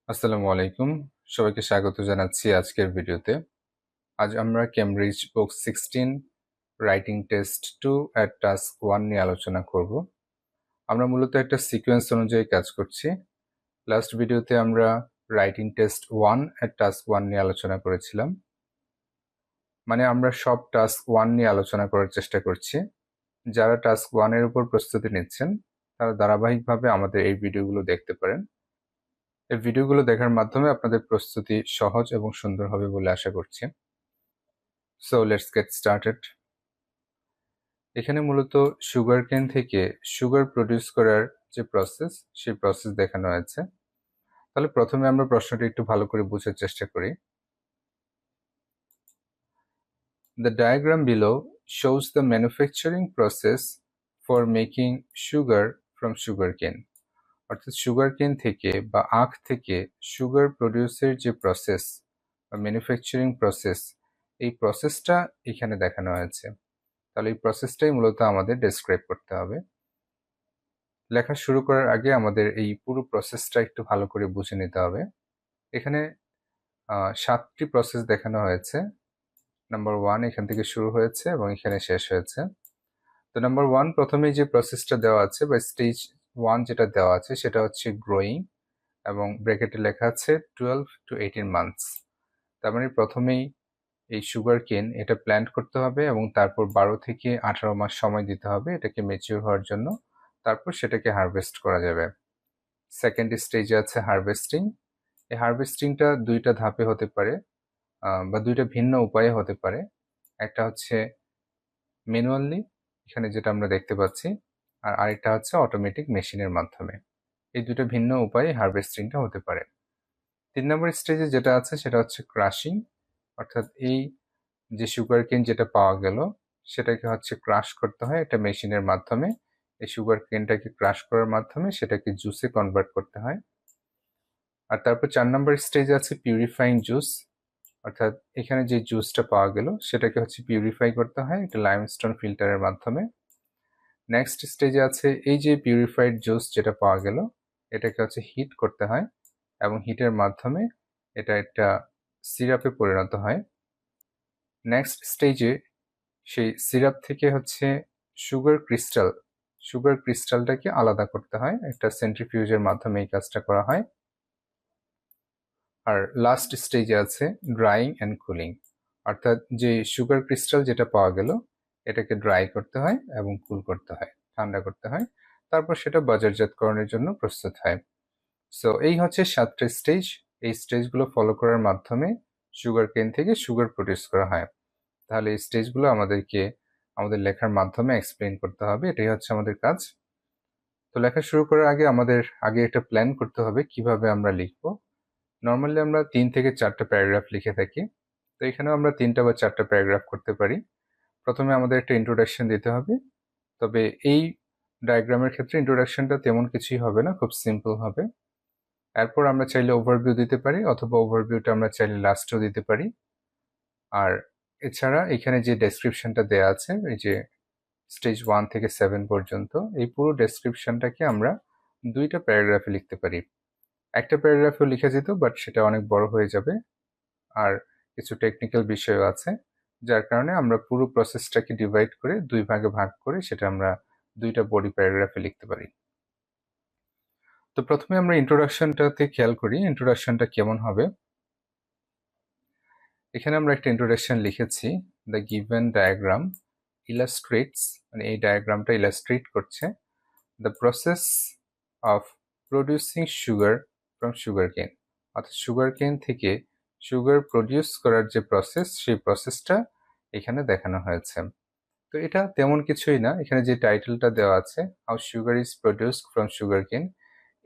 আসসালামু আলাইকুম। সবাইকে স্বাগত জানাচ্ছি আজকের ভিডিওতে। আজ আমরা কেমব্রিজ বুক 16 রাইটিং টেস্ট 2 এর টাস্ক 1 নিয়ে আলোচনা করব। আমরা মূলত একটা সিকোয়েন্স অনুযায়ী কাজ করছি। লাস্ট ভিডিওতে আমরা রাইটিং টেস্ট 1 এর টাস্ক 1 নিয়ে আলোচনা করেছিলাম। মানে আমরা সব টাস্ক 1 নিয়ে আলোচনা করার চেষ্টা করছি। যারা টাস্ক 1 এর উপর প্রস্তুতি নিচ্ছেন তারা ধারাবাহিকভাবে আমাদের এই ভিডিওগুলো দেখতে পারেন। এই ভিডিওগুলো দেখার মাধ্যমে আপনাদের প্রস্তুতি সহজ এবং সুন্দর হবে বলে আশা করছি। So let's get started. এখানে মূলত সুগার কেন থেকে সুগার প্রডিউস করার যে প্রসেস, সেই প্রসেস দেখানো হয়েছে। তাহলে প্রথমে আমরা প্রশ্নটি একটু ভালো করে বোঝার চেষ্টা করি। The diagram below shows the manufacturing process for making sugar from sugarcane. অর্থাৎ সুগারকেন থেকে বা আখ থেকে সুগার প্রডিউসের যে প্রসেস বা ম্যানুফ্যাকচারিং প্রসেস, এই প্রসেসটা এখানে দেখানো হয়েছে। তাহলে এই প্রসেসটাই মূলত আমাদের ডেসক্রাইব করতে হবে। লেখা শুরু করার আগে আমাদের এই পুরো প্রসেসটা একটু ভালো করে বুঝে নিতে হবে। এখানে 7টি প্রসেস দেখানো হয়েছে। নাম্বার 1 এখান থেকে শুরু হয়েছে এবং এখানে শেষ হয়েছে। তো নাম্বার 1 প্রথমেই যে প্রসেসটা দেওয়া আছে বা স্টেজ 1 যেটা দেওয়া আছে সেটা হচ্ছে গ্রোয়িং, এবং ব্র্যাকেটে লেখা আছে 12 to 18 মান্থস। তার মানে প্রথমেই এই সুগার কেন এটা প্ল্যান্ট করতে হবে এবং তারপর 12 থেকে 18 মাস সময় দিতে হবে এটাকে ম্যাচিউর হওয়ার জন্য। তারপর সেটাকে হারভেস্ট করা যাবে। সেকেন্ড স্টেজে আছে হারভেস্টিং। এই হারভেস্টিংটা দুইটা ধাপে হতে পারে বা দুইটা ভিন্ন উপায়ে হতে পারে। একটা হচ্ছে ম্যানুয়ালি, এখানে যেটা আমরা দেখতে পাচ্ছি, আর আরেকটা হচ্ছে অটোমেটিক মেশিনের মাধ্যমে। এই দুটো ভিন্ন উপায়ে হারভেস্টিংটা হতে পারে। 3 নম্বর স্টেজে যেটা আছে সেটা হচ্ছে ক্রাশিং, অর্থাৎ এই যে সুগার কেন যেটা পাওয়া গেল সেটাকে হচ্ছে ক্রাশ করতে হয় একটা মেশিনের মাধ্যমে। এই সুগার কেনটাকে ক্রাশ করার মাধ্যমে সেটাকে জুসে কনভার্ট করতে হয়। আর তারপর 4 নম্বর স্টেজে আছে পিউরিফাইং জুস, অর্থাৎ এখানে যে জুসটা পাওয়া গেল সেটাকে হচ্ছে পিউরিফাই করতে হয় একটা লাইমস্টোন ফিল্টারের মাধ্যমে। নেক্সট স্টেজে আছে এই যে পিউরিফাইড জুস যেটা পাওয়া গেল এটাকে হচ্ছে হিট করতে হয় এবং হিটের মাধ্যমে এটা একটা সিরাপে পরিণত হয়। নেক্সট স্টেজে সেই সিরাপ থেকে হচ্ছে সুগার ক্রিস্টালটাকে আলাদা করতে হয় একটা সেন্ট্রিফিউজের মাধ্যমে এই কাজটা করা হয়। আর লাস্ট স্টেজে আছে ড্রাইং অ্যান্ড কুলিং, অর্থাৎ যে সুগার ক্রিস্টাল যেটা পাওয়া গেল এটাকে ড্রাই করতে হয় এবং কুল করতে হয়, ঠান্ডা করতে হয়। তারপর সেটা বাজারজাতকরণের জন্য প্রস্তুত হয়। সো এই হচ্ছে 7টা স্টেজ। এই স্টেজগুলো ফলো করার মাধ্যমে সুগার কেন থেকে সুগার প্রডিউস করা হয়। তাহলে এই স্টেজগুলো আমাদেরকে আমাদের লেখার মাধ্যমে এক্সপ্লেন করতে হবে, এটাই হচ্ছে আমাদের কাজ। তো লেখা শুরু করার আগে আমাদের আগে একটা প্ল্যান করতে হবে কিভাবে আমরা লিখবো। নর্মালি আমরা 3 থেকে 4টা প্যারাগ্রাফ লিখে থাকি। তো এখানেও আমরা 3টা বা 4টা প্যারাগ্রাফ করতে পারি। প্রথমে আমাদের একটা ইন্ট্রোডাকশন দিতে হবে। তবে এই ডায়াগ্রামের ক্ষেত্রে ইন্ট্রোডাকশনটা তেমন কিছুই হবে না, খুব সিম্পল হবে। এরপর আমরা চাইলে ওভারভিউ দিতে পারি, অথবা ওভারভিউটা আমরা চাইলে লাস্টেও দিতে পারি। আর এছাড়া এখানে যে ডেসক্রিপশনটা দেয়া আছে, এই যে স্টেজ 1 থেকে 7 পর্যন্ত, এই পুরো ডেসক্রিপশনটাকে আমরা 2টা প্যারাগ্রাফে লিখতে পারি। একটা প্যারাগ্রাফেও লিখা যেত, বাট সেটা অনেক বড় হয়ে যাবে। আর কিছু টেকনিক্যাল বিষয়ও আছে, যার কারণে আমরা পুরো প্রসেসটাকে ডিভাইড করে 2 ভাগে ভাগ করে সেটা আমরা 2টা বডি প্যারাগ্রাফে লিখতে পারি। তো প্রথমে আমরা ইন্ট্রোডাকশনটাতে খেয়াল করি, ইন্ট্রোডাকশনটা কেমন হবে। এখানে আমরা একটা ইন্ট্রোডাকশন লিখেছি, দ্য গিভেন ডায়াগ্রাম ইলাস্ট্রেটস, মানে এই ডায়াগ্রামটা ইলাস্ট্রেট করছে the process of producing sugar from sugar কেন, অর্থাৎ সুগার কেন থেকে সুগার প্রডিউস করার যে প্রসেস, সেই প্রসেসটা এখানে দেখানো হয়েছে। তো এটা তেমন কিছুই না, এখানে যে টাইটেলটা দেওয়া আছে how sugar is produced from sugar কেন,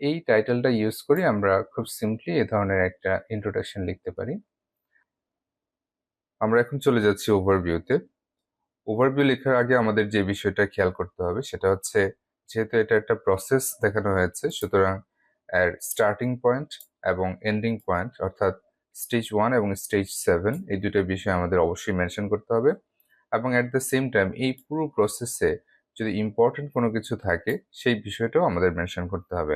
এই টাইটেলটা ইউজ করে আমরা খুব সিম্পলি এ ধরনের একটা ইন্ট্রোডাকশন লিখতে পারি। আমরা এখন চলে যাচ্ছি ওভারভিউতে। ওভারভিউ লেখার আগে আমাদের যে বিষয়টা খেয়াল করতে হবে সেটা হচ্ছে, যেহেতু এটা একটা প্রসেস দেখানো হয়েছে, সুতরাং এর স্টার্টিং পয়েন্ট এবং এন্ডিং পয়েন্ট, অর্থাৎ স্টেজ 1 এবং স্টেজ 7, এই দুটো বিষয় আমাদের অবশ্যই মেনশন করতে হবে। এবং অ্যাট দ্য সেম টাইম এই পুরো প্রসেসে যদি ইম্পর্টেন্ট কোনো কিছু থাকে সেই বিষয়টাও আমাদের মেনশন করতে হবে।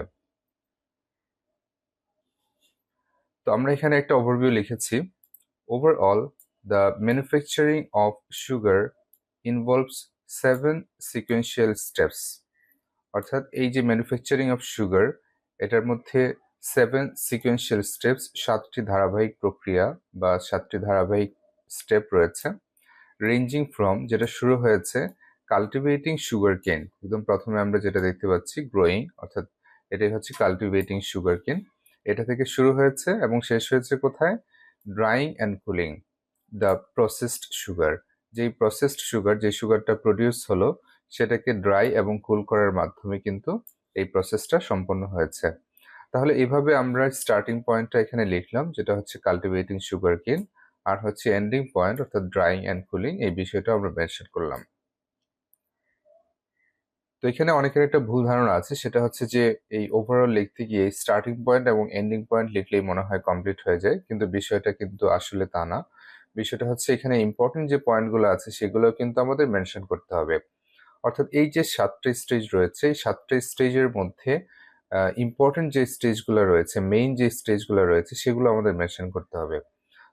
আমরা এখানে একটা ওভারভিউ লিখেছি। Overall the manufacturing of sugar involves 7 sequential steps. অর্থাৎ এই যে ম্যানুফ্যাকচারিং অফ সুগার, এটার মধ্যে 7 সিকোয়েন্সিয়াল স্টেপস, 7টি ধারাবাহিক প্রক্রিয়া বা 7টি ধারাবাহিক স্টেপ রয়েছে। রেঞ্জিং ফ্রম, যেটা শুরু হয়েছে কাল্টিভেটিং সুগার কেন, একদম প্রথমে আমরা যেটা দেখতে পাচ্ছি গ্রোয়িং, অর্থাৎ এটাই হচ্ছে কাল্টিভেটিং সুগার কেন, এটা থেকে শুরু হয়েছে এবং শেষ হয়েছে কোথায়? Drawing and cooling the processed sugar. যেই প্রসেসড সুগার, যে সুগারটা প্রডিউস হলো, সেটাকে ড্রাই এবং কুল করার মাধ্যমে কিন্তু এই প্রসেসটা সম্পন্ন হয়েছে। তাহলে এইভাবে আমরা স্টার্টিং পয়েন্টটা এখানে লিখলাম, যেটা হচ্ছে কাল্টিভেটিং সুগার কেন, আর হচ্ছে এন্ডিং পয়েন্ট অর্থাৎ ড্রাইং অ্যান্ড কুলিং, এই বিষয়টা আমরা মেনশন করলাম। তো এখানে অনেকের একটা ভুল ধারণা আছে, সেটা হচ্ছে যে এই ওভারঅল লিখতে গিয়ে স্টার্টিং পয়েন্ট এবং এন্ডিং পয়েন্ট লিখলেই মনে হয় কমপ্লিট হয়ে যায়, কিন্তু বিষয়টা কিন্তু আসলে তা না। বিষয়টা হচ্ছে এখানে ইম্পর্টেন্ট যে পয়েন্টগুলো আছে সেগুলো কিন্তু আমাদের মেনশন করতে হবে। অর্থাৎ এই যে 7টা স্টেজ রয়েছে, এই 7টা স্টেজের মধ্যে ইম্পর্টেন্ট যে স্টেজগুলো রয়েছে, মেইন যে স্টেজগুলো রয়েছে, সেগুলো আমাদের মেনশন করতে হবে।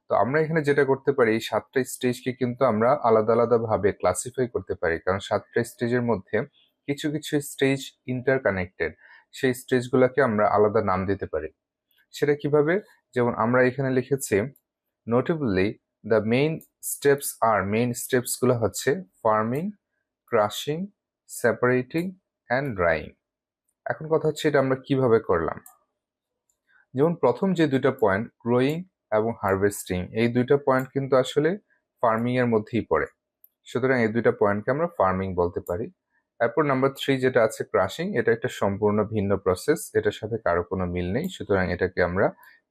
তো আমরা এখানে যেটা করতে পারি, এই 7টা স্টেজকে কিন্তু আমরা আলাদা আলাদা ভাবে ক্লাসিফাই করতে পারি, কারণ 7টা স্টেজের মধ্যে কিছু কিছু স্টেজ ইন্টারকানেক্টেড, সেই স্টেজগুলোকে আমরা আলাদা নাম দিতে পারি। সেটা কিভাবে? যেমন আমরা এখানে লিখেছি notably the main steps are, main স্টেপসগুলো হচ্ছে farming, crushing, separating and drying. এখন কথা হচ্ছে এটা আমরা কিভাবে করলাম। যেমন প্রথম যে দুইটা পয়েন্ট গ্রোয়িং এবং হারভেস্টিং, এই দুইটা পয়েন্ট কিন্তু আসলে ফার্মিং এর মধ্যেই পড়ে, সুতরাং এই দুইটা পয়েন্টকে আমরা ফার্মিং বলতে পারি। এরপর নাম্বার 3 যেটা আছে ক্রাশিং, এটা একটা সম্পূর্ণ ভিন্ন প্রসেস, এটার সাথে কারো কোনো মিল নেই, সুতরাং এটাকে আমরা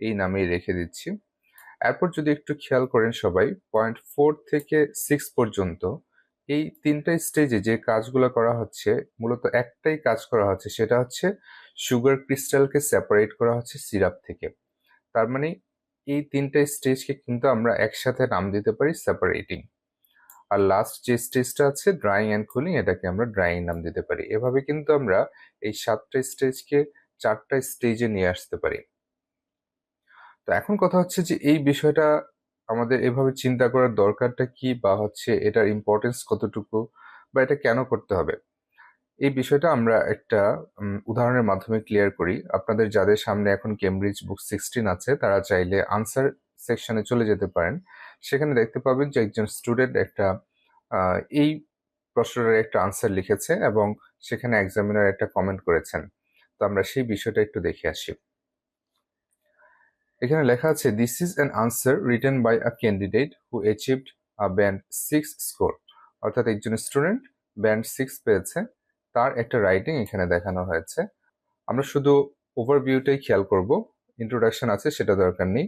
এই নামেই রেখে দিচ্ছি। এরপর যদি একটু খেয়াল করেন সবাই, পয়েন্ট 4 থেকে 6 পর্যন্ত এই তিনটা স্টেজে যে কাজগুলো করা হচ্ছে, মূলত একটাই কাজ করা হচ্ছে, সেটা হচ্ছে সুগার ক্রিস্টালকে সেপারেট করা হচ্ছে সিরাপ থেকে। তার মানে এই তিনটা স্টেজকে কিন্তু আমরা একসাথে নাম দিতে পারি সেপারেটিং। আর লাস্ট যে স্টেজটা আছে ড্রাইং অ্যান্ড কুলিং, এটাকে আমরা ড্রাইং নাম দিতে পারি। এভাবে কিন্তু আমরা এই 7টা স্টেজকে 4টা স্টেজে নিয়ে আসতে পারি। তো এখন কথা হচ্ছে যে এই বিষয়টা আমাদের এভাবে চিন্তা করার দরকারটা কি, বা হচ্ছে এটার ইম্পর্টেন্স কতটুকু, বা এটা কেন করতে হবে, এই বিষয়টা আমরা একটা উদাহরণের মাধ্যমে ক্লিয়ার করি। আপনাদের যাদের সামনে এখন কেমব্রিজ বুক 16 আছে, তারা চাইলে আনসার সেকশনে চলে যেতে পারেন। সেখানে দেখতে পাবেন যে একজন স্টুডেন্ট একটা এই প্রশ্নের একটা আনসার লিখেছে এবং সেখানে এক্সামিনার একটা কমেন্ট করেছেন। তো আমরা সেই বিষয়টা একটু দেখে আসি। এখানে লেখা আছে this is an answer written by a candidate who achieved a band 6 score. অর্থাৎ একজন স্টুডেন্ট ব্যান্ড 6 পেয়েছে, তার একটা রাইটিং এখানে দেখানো হয়েছে। আমরা শুধু ওভারভিউটাই খেয়াল করব, ইন্ট্রোডাকশন আছে সেটা দরকার নেই।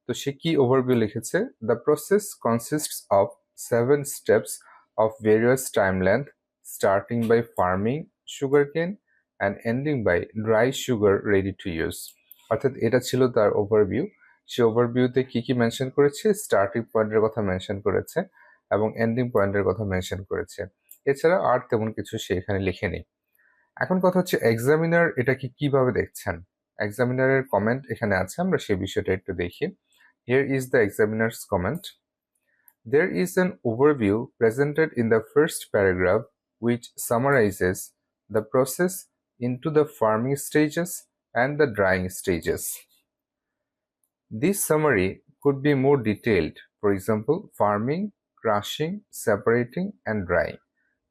তো সে কি ওভারভিউ লিখেছে? The process consists of 7 steps of various time length starting by farming sugar cane and ending by dry sugar ready to use. অর্থাৎ এটা ছিল তার ওভারভিউ। সে ওভারভিউতে কি কি মেনশন করেছে? স্টার্টিং পয়েন্টের কথা মেনশন করেছে এবং এন্ডিং পয়েন্টের কথা মেনশন করেছে। এছাড়া আর তেমন কিছু সে এখানে লিখেনি। এখন কথা হচ্ছে এক্সামিনার এটাকে কিভাবে দেখছেন। এক্সামিনারের কমেন্ট এখানে আছে, আমরা সেই বিষয়টা একটু দেখি। Here is the examiner's comment. There is an overview presented in the first paragraph which summarizes the process into the farming stages and the drying stages. This summary could be more detailed, for example, farming, crushing, separating and drying.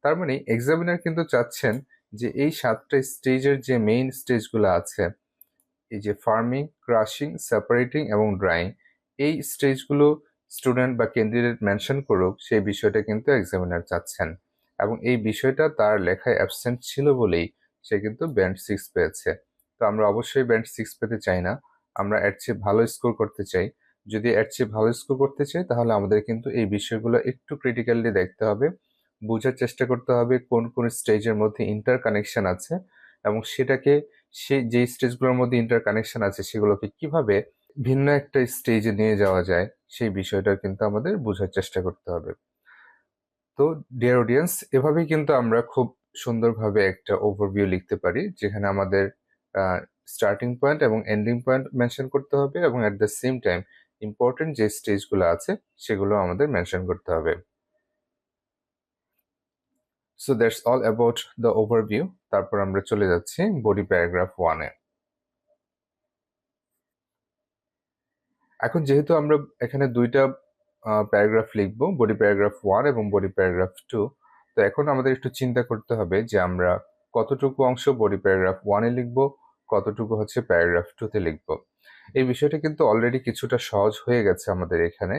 তার মানে examiner কিন্তু চাচ্ছেন যে এই 7টা স্টেজের যে main স্টেজগুলো আছে, এই যে ফার্মিং, ক্রাশিং, সেপারেটিং এবং ড্রাইং, এই স্টেজগুলো স্টুডেন্ট বা ক্যান্ডিডেট মেনশন করুক, সেই বিষয়টা কিন্তু এক্সামিনার চাচ্ছেন। এবং এই বিষয়টা তার লেখায় অ্যাবসেন্ট ছিল বলেই সে কিন্তু ব্যান্ড 6 পেয়েছে। তো আমরা অবশ্যই ব্যান্ড 6 পেতে চাই না, আমরা এর চেয়ে ভালো স্কোর করতে চাই। যদি এর চেয়ে ভালো স্কোর করতে চাই, তাহলে আমাদের কিন্তু এই বিষয়গুলো একটু ক্রিটিক্যালি দেখতে হবে, বোঝার চেষ্টা করতে হবে কোন কোন স্টেজের মধ্যে ইন্টার কানেকশন আছে, এবং সেটাকে যে স্টেজগুলোর মধ্যে ইন্টার কানেকশন আছে সেগুলোকে কিভাবে ভিন্ন একটা স্টেজে নিয়ে যাওয়া যায়, সেই বিষয়টা কিন্তু আমাদের বোঝার চেষ্টা করতে হবে। তো ডিয়ার অডিয়েন্স, এভাবেই কিন্তু আমরা খুব সুন্দরভাবে একটা ওভারভিউ লিখতে পারি, যেখানে আমাদের স্টার্টিং পয়েন্ট এবং এন্ডিং পয়েন্ট মেনশন করতে হবে, এবং at the same time important যে স্টেজগুলো আছে সেগুলো আমাদের মেনশন করতে হবে। So that's all about the overview. তারপর আমরা চলে যাচ্ছি বডি প্যারাগ্রাফ 1-এ। এখন যেহেতু আমরা এখানে দুইটা প্যারাগ্রাফ লিখবো, বডি প্যারাগ্রাফ 1 এবং বডি প্যারাগ্রাফ 2, তো এখন আমাদের একটু চিন্তা করতে হবে যে আমরা কতটুকু অংশ বডি প্যারাগ্রাফ 1-এ লিখবো, কতটুকু হচ্ছে প্যারাগ্রাফ 2-তে লিখবো। এই বিষয়টা কিন্তু অলরেডি কিছুটা সহজ হয়ে গেছে আমাদের এখানে।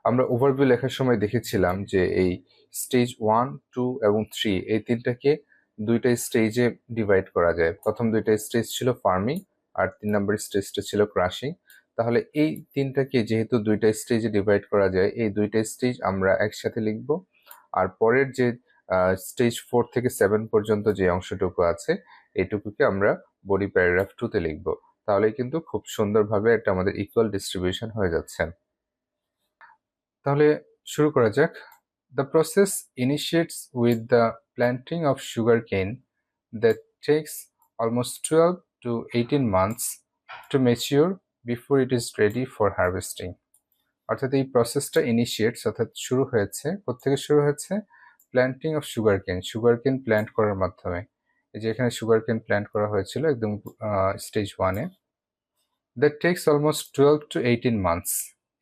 আমরা ওভারভিউ লেখার সময় দেখেছিলাম যে এই স্টেজ 1, 2 এবং 3 এই তিনটাকে দুইটা স্টেজে ডিভাইড করা যায়। প্রথম দুইটা স্টেজ ছিল ফার্মিং, আর 3 নম্বর স্টেজটা ছিল ক্রাশিং। তাহলে এই তিনটাকে যেহেতু দুইটা স্টেজে ডিভাইড করা যায়, এই দুইটা স্টেজ আমরা একসাথে লিখব। আর পরের যে স্টেজ 4 থেকে 7 পর্যন্ত যে অংশটুকু আছে এইটুকুকে আমরা বডি প্যারাগ্রাফ 2-তে লিখব। তাহলে কিন্তু খুব সুন্দরভাবে একটা আমাদের ইকুয়াল ডিস্ট্রিবিউশন হয়ে যাচ্ছে। তাহলে শুরু করা যাক। The process initiates with the planting of sugarcane that takes almost 12 to 18 months to mature before it is ready for harvesting. অর্থাৎ এই প্রসেসটা ইনিশিয়েটস অর্থাৎ শুরু হয়েছে, কোত্থেকে শুরু হয়েছে? প্ল্যান্টিং অফ সুগারকেন প্ল্যান্ট করার মাধ্যমে। এই যে এখানে সুগারকেন প্ল্যান্ট করা হয়েছিল একদম স্টেজ 1-এ। That takes almost 12 to 18 months।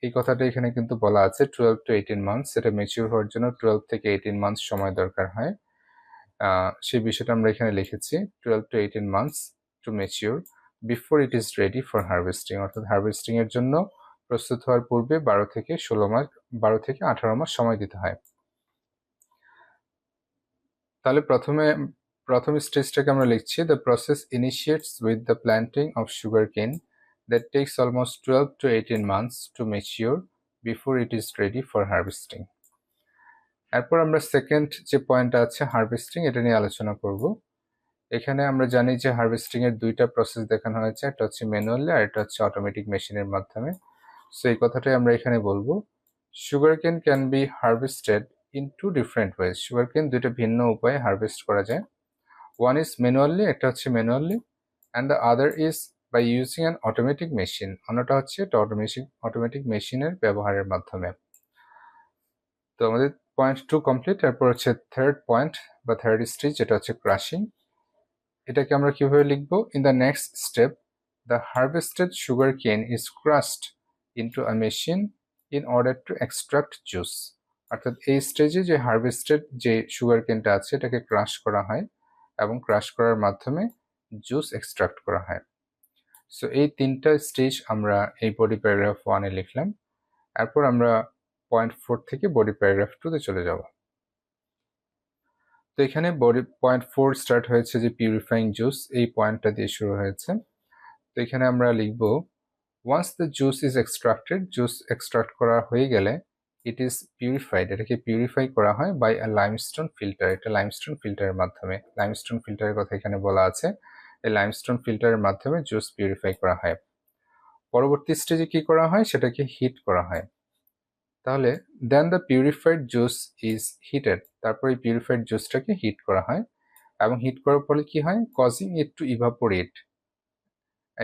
এই কথাটা এখানে কিন্তু বলা আছে 12 to 18 months, সেটা ম্যাচিউর হওয়ার জন্য 12 থেকে 18 months সময় দরকার হয়। সেই বিষয়টা আমরা এখানে লিখেছি 12 to 18 months to mature before it is ready for harvesting. অর্থাৎ হারভেস্টিং এর জন্য প্রস্তুত হওয়ার পূর্বে 12 থেকে 18 মাস সময় দিতে হয়। তাহলে প্রথম স্টেজটাকে আমরা লিখছি the process initiates with the planting of sugarcane that takes almost 12 to 18 months to mature before it is ready for harvesting. এরপর আমরা সেকেন্ড যে পয়েন্ট আছে হারভেস্টিং, এটা নিয়ে আলোচনা করব। এখানে আমরা জানি যে হারভেস্টিং এর দুইটা প্রসেস দেখানো হয়েছে, একটা হচ্ছে ম্যানুয়ালি আর একটা হচ্ছে অটোমেটিক মেশিনের মাধ্যমে। সো এই কথাটাই আমরা এখানে বলবো। Sugarcane can be harvested in 2 different ways. Sugarcane দুইটা ভিন্ন উপায়ে হারভেস্ট করা যায়। ওয়ান ইজ ম্যানুয়ালি, একটা হচ্ছে manually, and the other is by using an automatic machine. অন্যটা হচ্ছে অটোমেটিক মেশিনের ব্যবহারের মাধ্যমে। তো আমাদের পয়েন্ট 2 কমপ্লিট। এরপর হচ্ছে থার্ড পয়েন্ট বা থার্ড স্টেজ, যেটা হচ্ছে ক্রাশিং। এটাকে আমরা কিভাবে লিখবো? In the next step the harvested sugarcane is crushed into a machine in order to extract juice. অর্থাৎ এই স্টেজে যে হারভেস্টেড যে সুগারকেনটা আছে এটাকে ক্রাশ করা হয় এবং ক্রাশ করার মাধ্যমে জুস এক্সট্রাক্ট করা হয়। সো এই তিনটা স্টেজ আমরা এই বডি প্যারাগ্রাফ 1-এ লিখলাম। এরপর আমরা পয়েন্ট 4 থেকে বডি প্যারাগ্রাফ 2-তে চলে যাব। তো এখানে পয়েন্ট 4 স্টার্ট হয়েছে যে পিউরিফাইং জুস, এই পয়েন্টটা দিয়ে শুরু হয়েছে। তো এখানে আমরা লিখব once the juice is extracted, juice extract করা হয়ে গেলে ইট ইজ পিউরিফাইড, এটাকে পিউরিফাই করা হয় বাই আ লাইমস্টোন ফিল্টার, এটা লাইমস্টোন ফিল্টারের মাধ্যমে। লাইমস্টোন ফিল্টারের কথা এখানে বলা আছে, এই লাইমস্টোন ফিল্টারের মাধ্যমে জুস পিউরিফাই করা হয়। পরবর্তী স্টেজে কি করা হয়? সেটাকে হিট করা হয়। তাহলে then the purified juice is heated, তারপর এই পিউরিফাইড জুসটাকে হিট করা হয়, এবং হিট করার ফলে কি হয়? কজিং ইট টু ইভাপোরেট।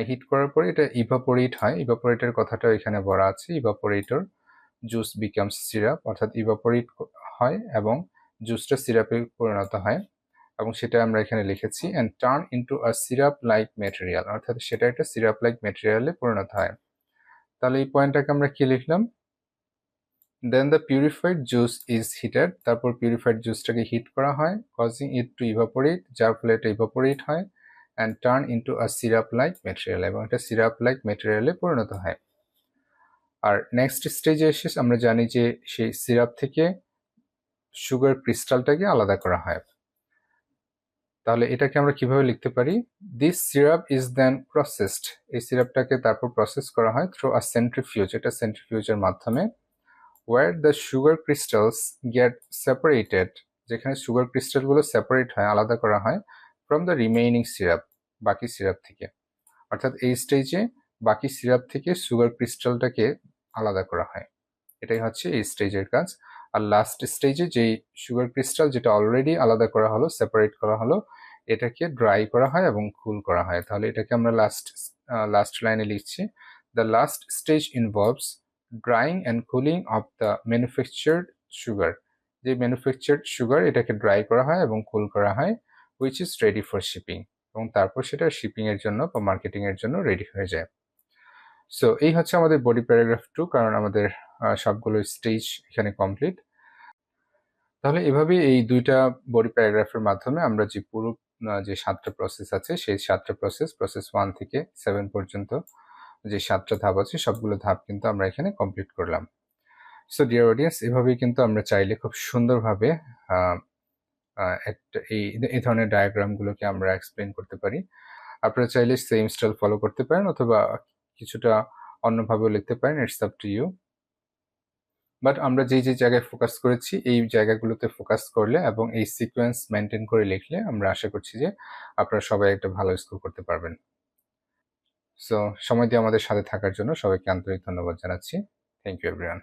হিট করার পরে এটা ইভাপোরেট হয়, ইভাপোরেটের কথাটা এখানে বলা আছে। ইভাপোরেটর জুস বিকামস সিরাপ, অর্থাৎ ইভাপোরেট হয় এবং জুসটা সিরাপে পরিণত হয়, এবং সেটা আমরা এখানে লিখেছি and turn into a syrup like material, অর্থাৎ সেটা একটা সিরাপ লাইক ম্যাটেরিয়ালে পরিণত হয়। তাহলে এই পয়েন্টটাকে আমরা কি লিখলাম? Then the purified juice is heated, তারপর পিউরিফাইড জুসটাকে হিট করা হয়, কজিং ইট টু ইভাপোরেট, যার ফলে এটা ইভাপোরেট হয়, and turn into a syrup like material, এবং এটা সিরাপ লাইক ম্যাটেরিয়ালে পরিণত হয়। আর নেক্সট স্টেজে এসে আমরা জানি যে সেই সিরাপ থেকে সুগার ক্রিস্টালটাকে আলাদা করা হয়। তাহলে এটাকে আমরা কিভাবে লিখতে পারি? This syrup is then processed, এই সিরাপটাকে তারপর প্রসেস করা হয় থ্রু আ সেন্ট্রিফিউজ, এটা সেন্ট্রিফিউজের মাধ্যমে। where the sugar crystals get separated, যেখানে সুগার ক্রিস্টালগুলো সেপারেট হয়, আলাদা করা হয়, from the remaining syrup, বাকি সিরাপ থেকে। অর্থাৎ এই স্টেজে বাকি সিরাপ থেকে সুগার ক্রিস্টালটাকে আলাদা করা হয়, এটাই হচ্ছে এই স্টেজের কাজ। আর লাস্ট স্টেজে যেই সুগার ক্রিস্টাল যেটা অলরেডি আলাদা করা হলো, সেপারেট করা হলো, এটাকে ড্রাই করা হয় এবং কুল করা হয়। তাহলে এটাকে আমরা লাস্ট লাইনে লিখছি, the last stage involves drawing and cooling off the manufactured sugar. যে ম্যানুফ্যাকচার্ড সুগার এটাকে ড্রাই করা হয় এবং কুল করা হয়, which is ready for shipping, এবং তারপর সেটা শিপিং এর জন্য বা মার্কেটিং এর জন্য রেডি হয়ে যায়। সো এই হচ্ছে আমাদের বডি প্যারাগ্রাফ 2, কারণ আমাদের সবগুলো স্টেজ এখানে কমপ্লিট। তাহলে এভাবে এই 2টা বডি প্যারাগ্রাফের মাধ্যমে আমরা যে পুরো যে 7টা প্রসেস আছে সেই 7টা প্রসেস 1 থেকে 7 পর্যন্ত যে 7টা ধাপ আছে সবগুলো ধাপ কিন্তু আমরা এখানে কমপ্লিট করলাম। সো ডিয়ার অডিয়েন্স, এভাবেই কিন্তু আমরা চাইলে খুব সুন্দরভাবে একটা এই ধরনের ডায়াগ্রামগুলোকে আমরা এক্সপ্লেন করতে পারি। আপনারা চাইলে সেম স্টাইল ফলো করতে পারেন অথবা কিছুটা অন্যভাবেও লিখতে পারেন, it's up to you. But আমরা যে জায়গায় ফোকাস করেছি এই জায়গাগুলোতে ফোকাস করলে এবং এই সিকোয়েন্স মেনটেন করে লিখলে আমরা আশা করছি যে আপনারা সবাই একটা ভালো স্কোর করতে পারবেন। সো সময় দিয়ে আমাদের সাথে থাকার জন্য সবাইকে আন্তরিক ধন্যবাদ জানাচ্ছি। Thank you everyone.